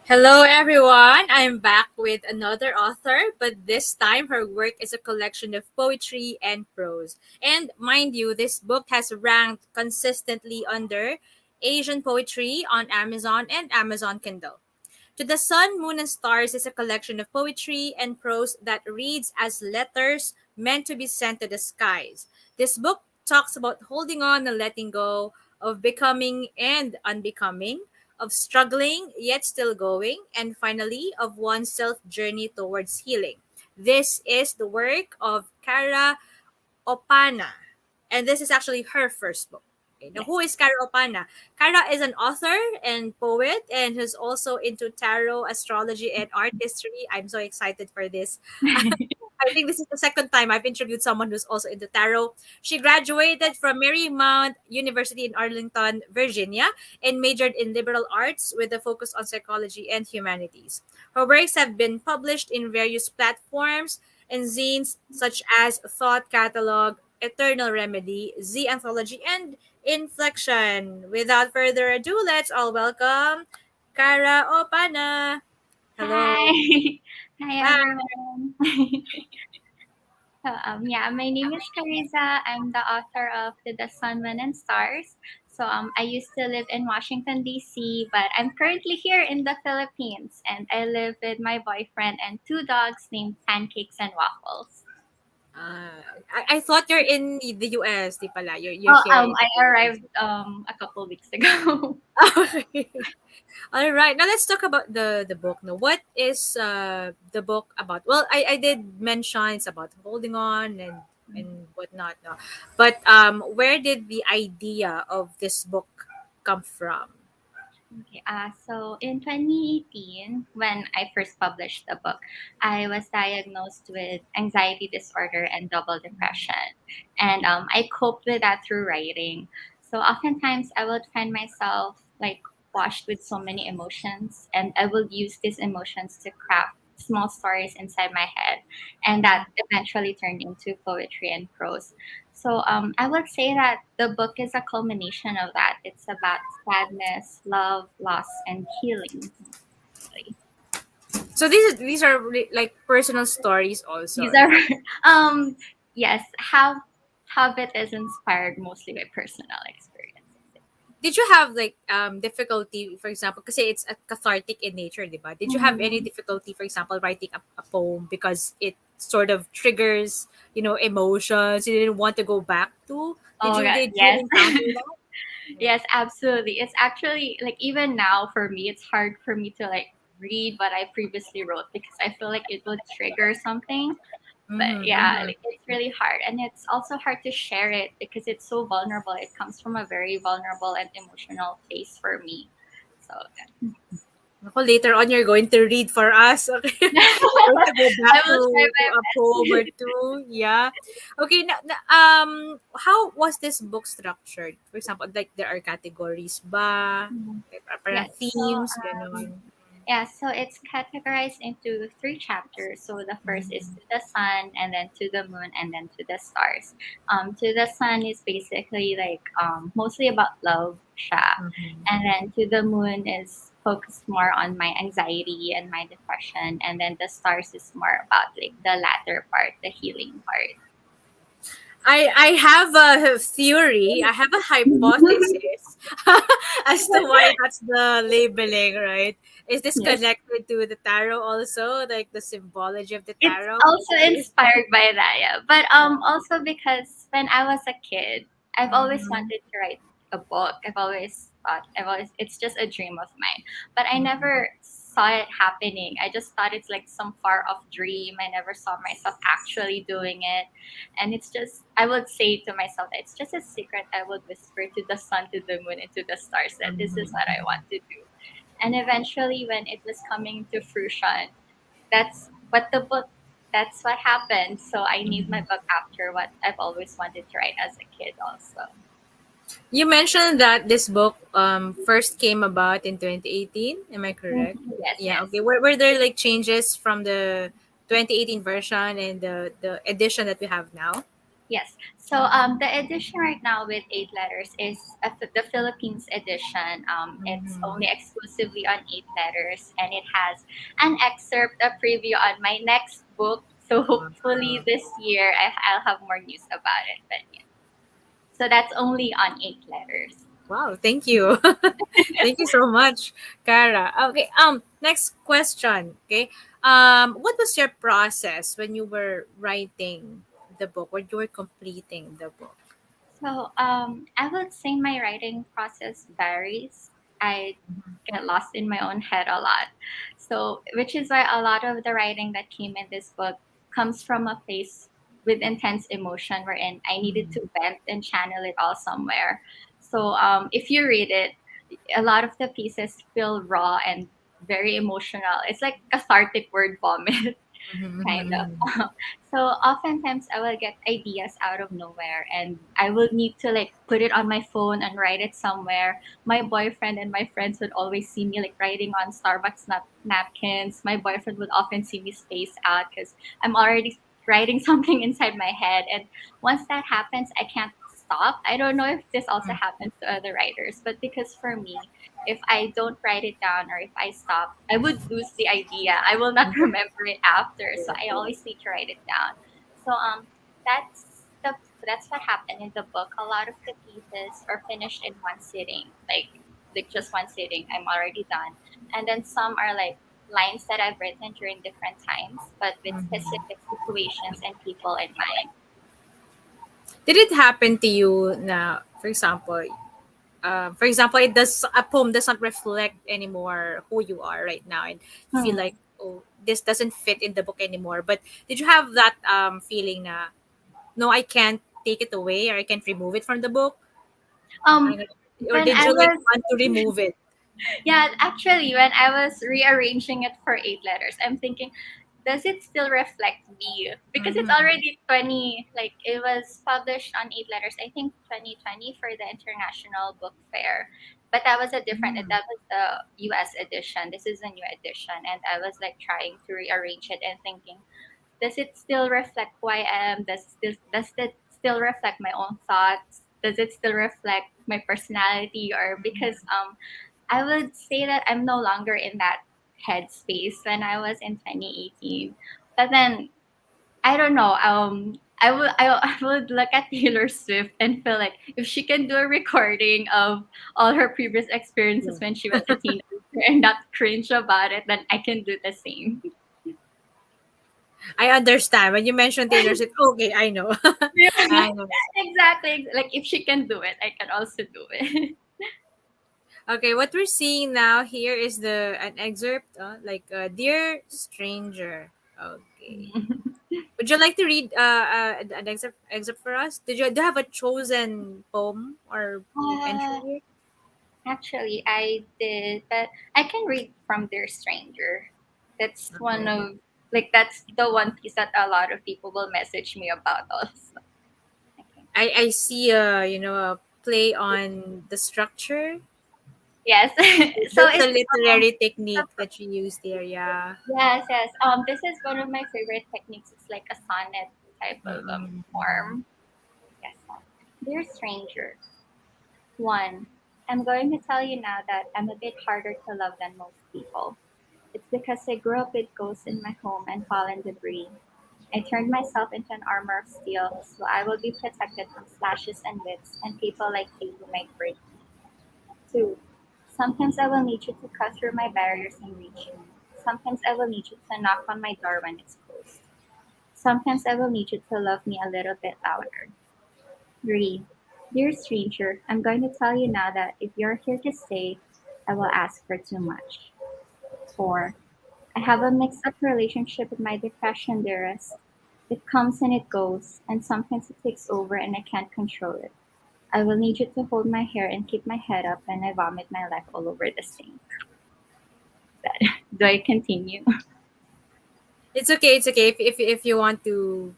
Hello, everyone. I'm back with another author, but this time her work is a collection of poetry and prose. And mind you, this book has ranked consistently under Asian poetry on Amazon and Amazon Kindle. To the Sun, Moon, and Stars is a collection of poetry and prose that reads as letters meant to be sent to the skies. This book talks about holding on and letting go, of becoming and unbecoming, of struggling yet still going, and finally, of one's self journey towards healing. This is the work of Kara Opana. And this is actually her first book. Okay, now, who Yes. is Kara Opana? Kara is an author and poet and who's also into tarot, astrology, and art history. I'm so excited for this. I think this is the second time I've interviewed someone who's also into tarot. She graduated from Marymount University in Arlington, Virginia, and majored in liberal arts with a focus on psychology and humanities. Her works have been published in various platforms and zines such as Thought Catalog, Eternal Remedy, Z Anthology, and Inflection. Without further ado, let's all welcome Kara Opana. Hi. Hello. Hi, Hi. everyone. My name is Cariza. I'm the author of The Sun, Moon, and Stars. I used to live in Washington, D.C., but I'm currently here in the Philippines, and I live with my boyfriend and two dogs named Pancakes and Waffles. I thought you're in the US, di pala. You're here in the I Philippines. arrived a couple weeks ago. Okay. All right. Now let's talk about the book. Now, what is the book about? Well, I did mention it's about holding on and whatnot. No? But where did the idea of this book come from? Okay, so in 2018, when I first published the book, I was diagnosed with anxiety disorder and double depression. And I coped with that through writing. So oftentimes I would find myself like washed with so many emotions, and I will use these emotions to craft small stories inside my head. And that eventually turned into poetry and prose. I would say that the book is a culmination of that. It's about sadness, love, loss, and healing. Mostly. So these are like personal stories also, These are, right? um, yes, how it is inspired mostly by personal experiences. Did you have like difficulty, for example, because it's a cathartic in nature, diba? Did you have any Mhm. difficulty, for example, writing a poem because it sort of triggers, emotions you didn't want to go back to? Did Oh you God, did you yes. encounter that? Yeah. Yes, absolutely. It's actually like even now for me, it's hard for me to like read what I previously wrote because I feel like it would trigger something. But Mm-hmm, yeah, mm-hmm. like, it's really hard, and it's also hard to share it because it's so vulnerable. It comes from a very vulnerable and emotional place for me. So Ako, later on, you're going to read for us. Okay. yeah. We're going to go back I to, will try to my a poem or best. two. Yeah. Okay. How was this book structured? For example, like there are categories ba? Mhm. Like, parang Yes. themes, Um, ganon. Yeah, so it's categorized into three chapters. So the first is to the sun, and then to the moon, and then to the stars. To the sun is basically like mostly about love, siya. Mhm. And then to the moon is focused more on my anxiety and my depression. And then the stars is more about like the latter part, the healing part. I have a theory. I have a hypothesis as to why that's the labeling, right? Is this Yes. connected to the tarot also, like the symbology of the It's tarot? also inspired by that, yeah. But also because when I was a kid, I've always Mhm. wanted to write a book. I've always it's just a dream of mine. But I never saw it happening. I just thought it's like some far off dream. I never saw myself actually doing it. And it's just I would say to myself that it's just a secret I would whisper to the sun, to the moon, and to the stars that this is what I want to do. And eventually when it was coming to fruition, that's what the book that's what happened. So I named my book after what I've always wanted to write as a kid also. You mentioned that this book first came about in 2018. Am I correct? Yes, Yeah. yes. Okay. Were there like changes from the 2018 version and the edition that we have now? Yes. So the edition right now with 8 letters is the Philippines edition. It's Mm-hmm. only exclusively on 8 letters, and it has an excerpt, a preview on my next book. So hopefully Wow. this year I'll have more news about it. But yeah, so that's only on 8 letters. Wow, thank you. Thank you so much, Kara. Okay, next question. Okay. What was your process when you were writing the book or you were completing the book? So I would say my writing process varies. I get lost in my own head a lot. So, which is why a lot of the writing that came in this book comes from a place with intense emotion wherein I needed to vent and channel it all somewhere. So, if you read it, a lot of the pieces feel raw and very emotional. It's like cathartic word vomit. Kind of. Mm-hmm. So oftentimes I will get ideas out of nowhere and I will need to like put it on my phone and write it somewhere. My boyfriend and my friends would always see me like writing on Starbucks napkins. My boyfriend would often see me space out because I'm already writing something inside my head. And once that happens, I can't stop. I don't know if this also happens to other writers, but because for me, if I don't write it down or if I stop, I would lose the idea. I will not remember it after. So I always need to write it down. So that's what happened in the book. A lot of the pieces are finished in one sitting, like just one sitting. I'm already done. And then some are like lines that I've written during different times, but with specific situations and people in mind. Did it happen to you now, for example, it does a poem does not reflect anymore who you are right now, and you feel Hmm. like, oh, this doesn't fit in the book anymore. But did you have that feeling na, no, I can't take it away or I can't remove it from the book? I Um, don't know. Or when did I you like was want to remove it? Yeah, actually, when I was rearranging it for 8 letters, I'm thinking, does it still reflect me? Because it's Mm-hmm. already 20, like it was published on 8 letters, I think 2020 for the International Book Fair. But that was a different, that was the US edition. This is a new edition. And I was like trying to rearrange it and thinking, does it still reflect who I am? Does it still reflect my own thoughts? Does it still reflect my personality? Or because I would say that I'm no longer in that headspace when I was in 2018. But then I don't know. I would look at Taylor Swift and feel like if she can do a recording of all her previous experiences Yeah. when she was a teenager and not cringe about it, then I can do the same. I understand when you mentioned Taylor Swift. Okay, I know. Yeah, I know. exactly. Like if she can do it, I can also do it. Okay, what we're seeing now here is the an excerpt, dear stranger. Okay. Would you like to read an excerpt for us? Do you have a chosen poem or entry Uh, here? Actually, I did, but I can read from Dear Stranger. That's one Okay. of that's the one piece that a lot of people will message me about also. Okay. I see a play on the structure. Yes. So That's a it's literary technique that you use there. Yeah. yes, yes. This is one of my favorite techniques. It's like a sonnet type of Mm-mm. form. Yes. Dear Stranger. One. I'm going to tell you now that I'm a bit harder to love than most people. It's because I grew up with ghosts in my home and fallen debris. I turned myself into an armor of steel, so I will be protected from slashes and whips and people like you who might break me. Two, sometimes I will need you to cut through my barriers and reach me. Sometimes I will need you to knock on my door when it's closed. Sometimes I will need you to love me a little bit louder. Three, dear stranger, I'm going to tell you now that if you're here to stay, I will ask for too much. Four, I have a mixed up relationship with my depression, dearest. It comes and it goes, and sometimes it takes over and I can't control it. I will need you to hold my hair and keep my head up when I vomit my life all over the sink. Do I continue? It's okay. It's okay if you want to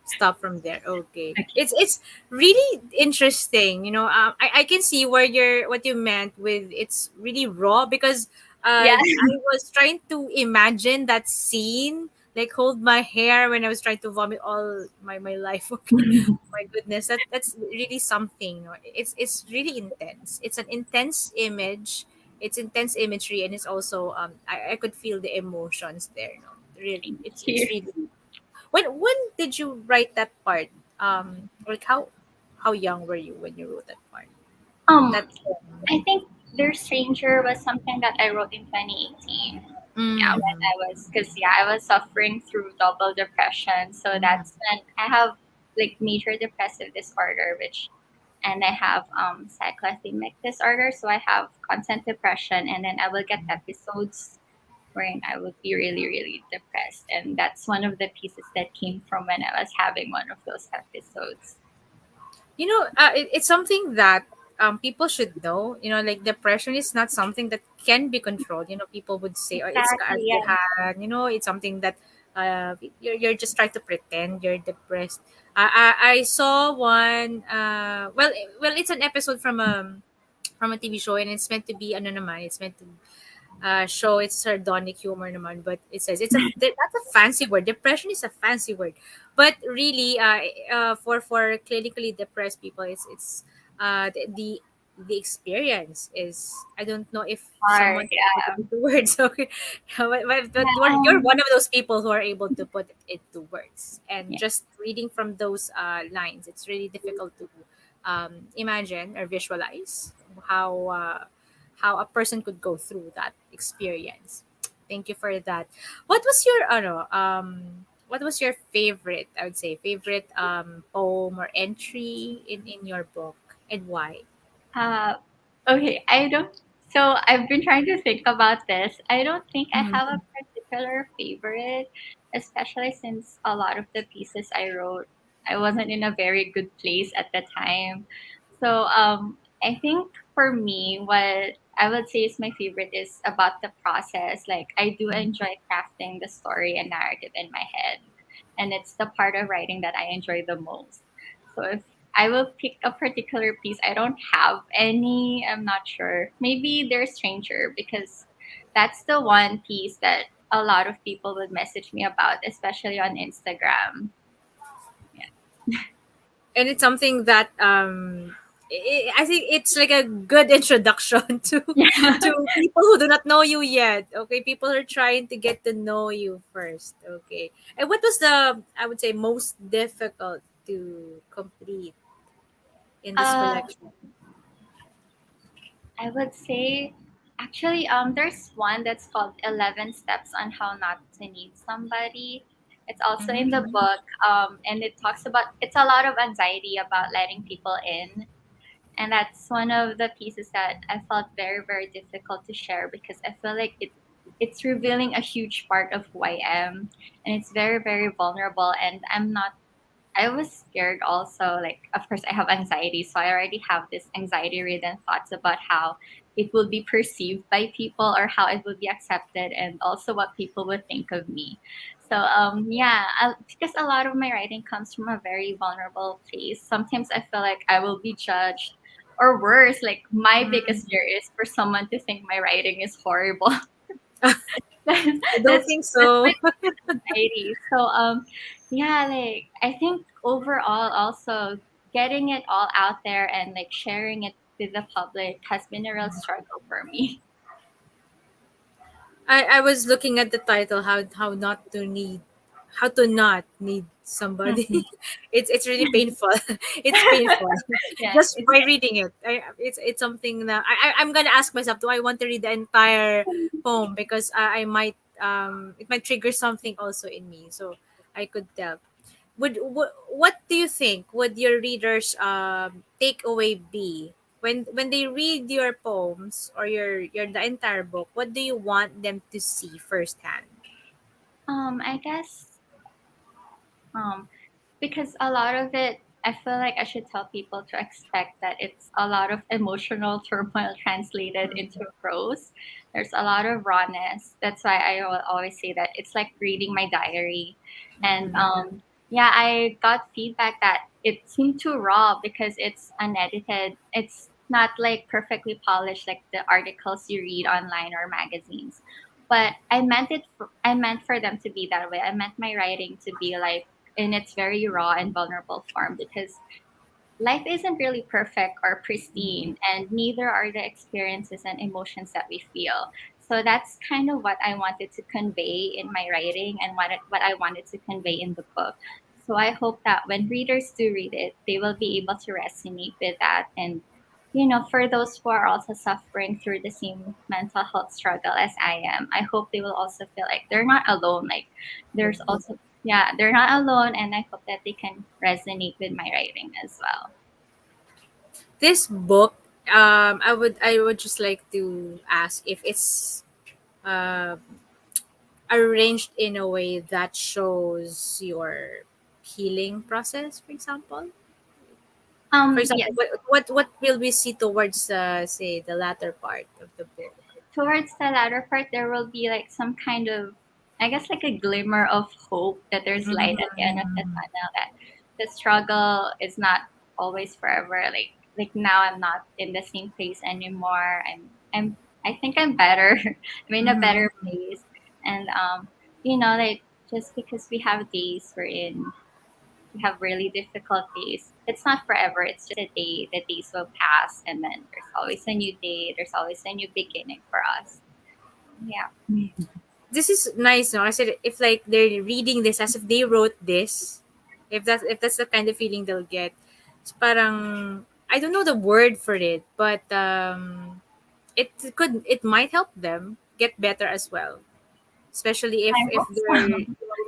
stop from there. Okay. Okay. It's really interesting. I can see where you're what you meant with it's really raw because Yeah. I was trying to imagine that scene like hold my hair when I was trying to vomit all my life. Okay, my goodness, that's really something. No? It's really intense. It's an intense image. It's intense imagery, and it's also I could feel the emotions there. No, really, Thank it's you. really. When did you write that part? Like how young were you when you wrote that part? Um, That poem. I think Their Stranger was something that I wrote in 2018. Yeah, when Mm-hmm. I was, because yeah, I was suffering through double depression. So Mm-hmm. that's when I have like major depressive disorder, which, and I have cyclothymic disorder. So I have constant depression, and then I will get episodes wherein I would be really, really depressed. And that's one of the pieces that came from when I was having one of those episodes. It's something that people should know. Like depression is not something that can be controlled. People would say, "Oh, it's Exactly. Yeah. kaardihan." It's something that you're just trying to pretend you're depressed. I saw one. Well, it's an episode from a TV show, and it's meant to be ano naman. It's meant to show it's sardonic humor naman, but it says that's a fancy word. Depression is a fancy word, but really, for clinically depressed people, it's the experience is, I don't know if Hard. someone can put it Yeah. into words. Okay, but Yeah. you're one of those people who are able to put it into words, and Yeah. just reading from those lines, it's really difficult to imagine or visualize how uh, how a person could go through that experience. Thank you for that. What was your favorite, I would say, favorite poem or entry in your book, and why? Uh, okay, I don't. So I've been trying to think about this. I don't think I have a Mhm. particular favorite, especially since a lot of the pieces I wrote, I wasn't in a very good place at the time. So I think for me, what I would say is my favorite is about the process. Like I do enjoy crafting the story and narrative in my head, and it's the part of writing that I enjoy the most. So if I will pick a particular piece. I don't have any. I'm not sure. Maybe they're stranger because that's the one piece that a lot of people would message me about, especially on Instagram. And it's something that I think it's like a good introduction Yeah. to people who do not know you yet. Okay, people are trying to get to know you first. Okay, and what was the, I would say, most difficult to complete in this uh, collection? I would say actually there's one that's called 11 Steps on How Not to Need Somebody. It's also in the Mm-hmm. book, and it talks about it's a lot of anxiety about letting people in. And that's one of the pieces that I felt very, very difficult to share because I feel like it's revealing a huge part of who I am, and it's very, very vulnerable. And I'm not. I was scared also. Like, of course, I have anxiety, so I already have this anxiety-ridden thoughts about how it will be perceived by people or how it will be accepted, and also what people would think of me. So, yeah, because a lot of my writing comes from a very vulnerable place. Sometimes I feel like I will be judged, or worse, like my biggest fear is for someone to think my writing is horrible. that's I don't that's think that's my so. biggest anxiety. So yeah, like I think overall also getting it all out there and like sharing it with the public has been a real struggle for me. I was looking at the title, how to not need somebody. It's really painful. It's painful Yeah, just by reading it. It's something that I'm gonna ask myself, do I want to read the entire poem, because I might it might trigger something also in me, so I could tell. What do you think would your readers takeaway be when they read your poems or your the entire book? What do you want them to see firsthand? I guess um because a lot of it, I feel like I should tell people to expect that it's a lot of emotional turmoil translated into prose. There's a lot of rawness. That's why I will always say that it's like reading my diary. And yeah, I got feedback that it seemed too raw because it's unedited. It's not like perfectly polished like the articles you read online or magazines. but I meant for them to be that way. I meant my writing to be like in its very raw and vulnerable form, because life isn't really perfect or pristine, and neither are the experiences and emotions that we feel. So that's kind of what I wanted to convey in my writing, and what I wanted to convey in the book. So I hope that when readers do read it, they will be able to resonate with that. And, for those who are also suffering through the same mental health struggle as I am, I hope they will also feel like they're not alone. Like, there's also, yeah, they're not alone. And I hope that they can resonate with my writing as well. This book, I would just like to ask if it's uh, arranged in a way that shows your healing process, for example. For Yes, example, what will we see towards say the latter part of the book? towards the latter part, there will be like some kind of, I guess, like a glimmer of hope that there's light at the end of the Mm-hmm. tunnel. That the struggle is not always forever. Like now, I'm not in the same place anymore. I think I'm better. I'm in a better Mm-hmm. place, and like, just because we have days wherein we have really difficult days, it's not forever. It's just a day. The days will pass, and then there's always a new day. There's always a new beginning for us. Yeah. This is nice, no? I said if like they're reading this as if they wrote this, if that's the kind of feeling they'll get. It's parang I don't know the word for it, but it might help them get better as well, especially I if hope they're so.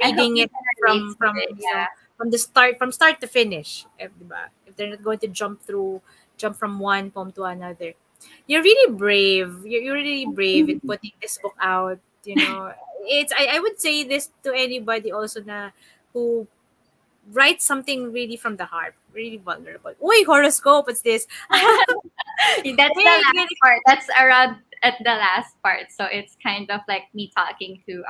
I hope reading you it can relate to from it. Yeah. from start to finish, diba? If they're not going to jump from one poem to another. You're really brave. You're really brave in putting this book out. It's I would say this to anybody also na who writes something really from the heart, really vulnerable. Uy, horoscope, what's this? That's the Hey, last part. That's around at the last part. So it's kind of like me talking to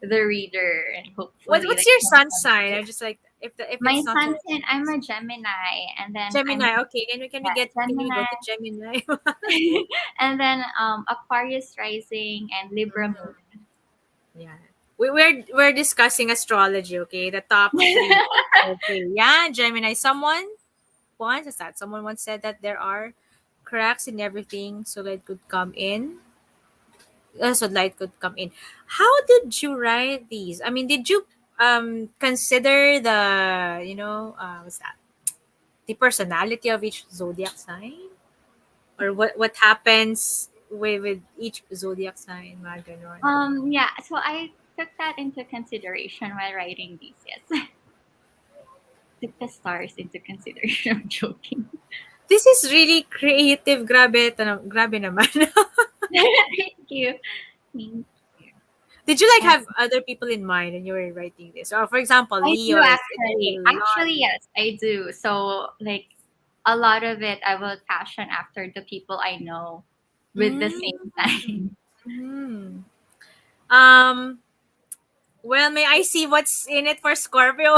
the reader, and hopefully what's like your sun sign? I just like if my it's not too sun sign, I'm a Gemini, and then I'm Gemini. Okay, can we go Gemini, to Gemini? and then Aquarius rising and Libra Mhm. moon. Yeah. We're discussing astrology, okay? The top three. Okay. Yeah, Gemini. Someone once said that there are cracks in everything, so light could come in. So light could come in. How did you write these? I mean, did you consider the what's that? The personality of each zodiac sign? Or what happens with each zodiac sign, mga ganon. Yeah, so I took that into consideration while writing these. Yes, took the stars into consideration. I'm joking. This is really creative. Grabe naman. Thank you. Thank you. Did you like And have other people in mind when you were writing this? Or for example, I do Leo is a actually. lot. Actually, yes, I do. So like a lot of it, I will passion after the people I know with the Mm. same time. Mhm. Um. Well, may I see what's in it for Scorpio?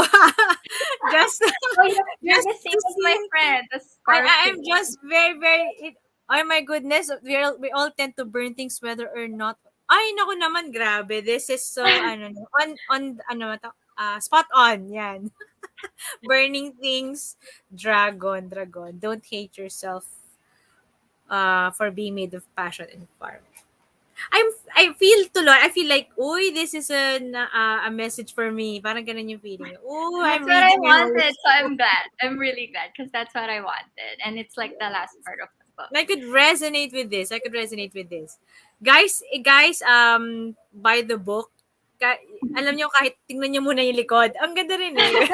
just, Oh, you're just the to same as my see. friend, the I Scorpio. am just very very. Oh my goodness, we all tend to burn things whether or not. Ay naku naman, grabe. This is so ano no, on ano to, spot on yan. Burning things, dragon. Don't hate yourself for being made of passion and fire. I feel like, uy, this is a message for me. Parang ganun yung feeling. Oh, That's I'm what I reading your wanted, so horoscope. I'm glad. I'm really glad because that's what I wanted, and it's like the last part of the book. I could resonate with this. I could resonate with this. Guys, buy the book. Alam nyo, kahit tingnan nyo muna yung likod. Ang ganda rin eh.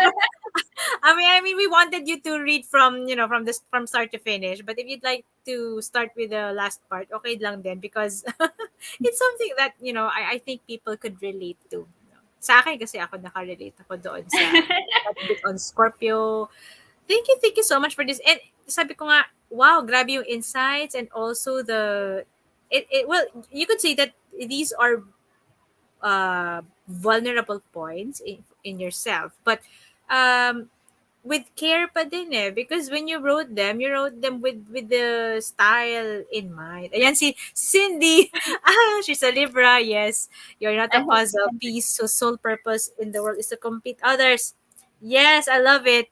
I mean, we wanted you to read from start to finish. But if you'd like to start with the last part, okay lang din because it's something that I think people could relate to. Sa akin kasi ako nakarelate ako doon sa that bit on Scorpio. Thank you so much for this. And sabi ko nga, wow, grabe yung insights and also well, you could say that these are vulnerable points in yourself. But um with care pa din eh. Because when you wrote them with the style in mind. Ayan si Cindy. She's a Libra. Yes. You're not I a hope you puzzle can piece whose sole purpose in the world is to complete others. Yes, I love it.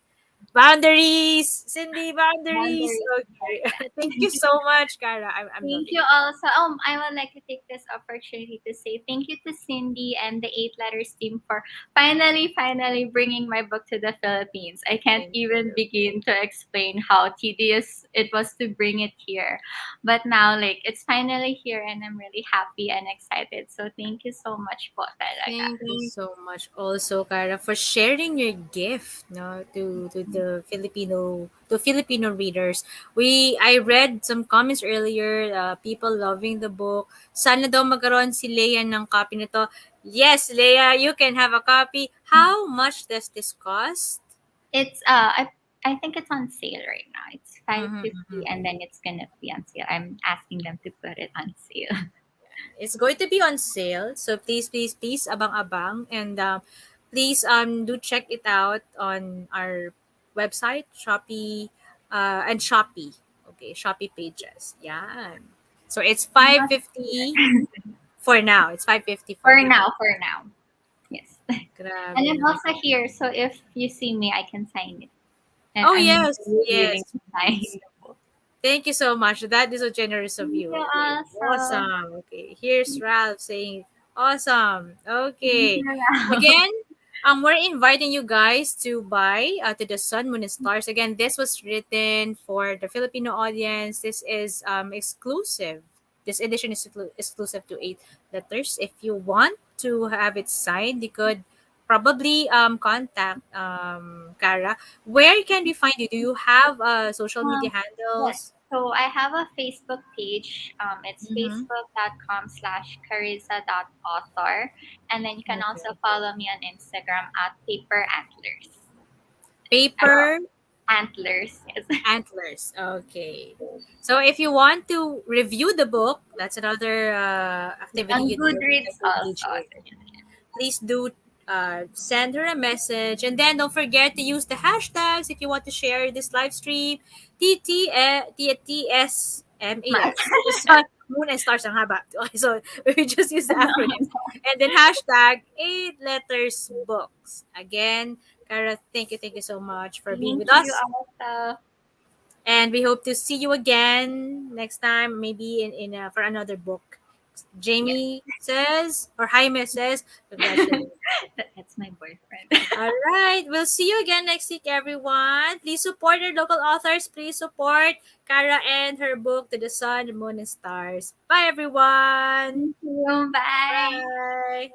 Boundaries. Cindy, boundaries. boundaries. Okay. Thank you so much, Cara. I'm Thank loving you it. also. I would like to take this opportunity to say thank you to Cindy and the Eight Letters team for finally bringing my book to the Philippines. I can't Thank even you. begin to explain how tedious it was to bring it here. But now, like, it's finally here and I'm really happy and excited. So thank you so much po talaga. Thank you so much also, Cara, for sharing your gift no to the Filipino readers. I read some comments earlier, people loving the book. Sana daw magkaroon si Leia ng copy nito. Yes, Leia, you can have a copy. How much does this cost? It's I think it's on sale right now. It's Mm-hmm, 550 mm-hmm. and then it's gonna be on sale. I'm asking them to put it on sale. It's going to be on sale, so please abang-abang and please do check it out on our website, Shopee, and Shopee. Okay, Shopee pages. Yeah. So it's 550 for now. It's 550 for now. For now. Yes. And Grabe I'm no. also here, so if you see me, I can sign it. And Oh I'm yes, really willing yes, to sign please. the book. Thank you so much. That is so generous of Thank you. you Okay. also. Awesome. Okay. Here's Ralph saying, awesome. Thank Okay. you, Rao. Again, we're inviting you guys to buy To the Sun, Moon, and Stars. Again, this was written for the Filipino audience. This is exclusive. This edition is exclusive to eight letters. If you want to have it signed, you could probably contact Cara. Where can we find you? Do you have social Um, media yes. handles? So I have a Facebook page. It's Mm-hmm. facebook.com/cariza.author. And then you can Okay. also follow me on Instagram at Paper Antlers. Paper Antlers, yes. antlers. Okay. So if you want to review the book, that's another activity On you'd be able Goodreads to engage also. with. Please do send her a message, and then don't forget to use the hashtags if you want to share this live stream. Mas. TTSMAS to the sun, moon, and stars. Ang haba. Okay, so we just use the acronyms, and then hashtag eight letters books. Again, Cara, thank you so much for being Thank with you us. also. And we hope to see you again next time, maybe in for another book. Yes. Jamie says, or Jaime says, congratulations. That's my boyfriend. All right, we'll see you again next week, everyone. Please support your local authors. Please support Cara and her book, To the Sun, the Moon, and Stars. Bye, everyone. Thank you. Bye. Bye.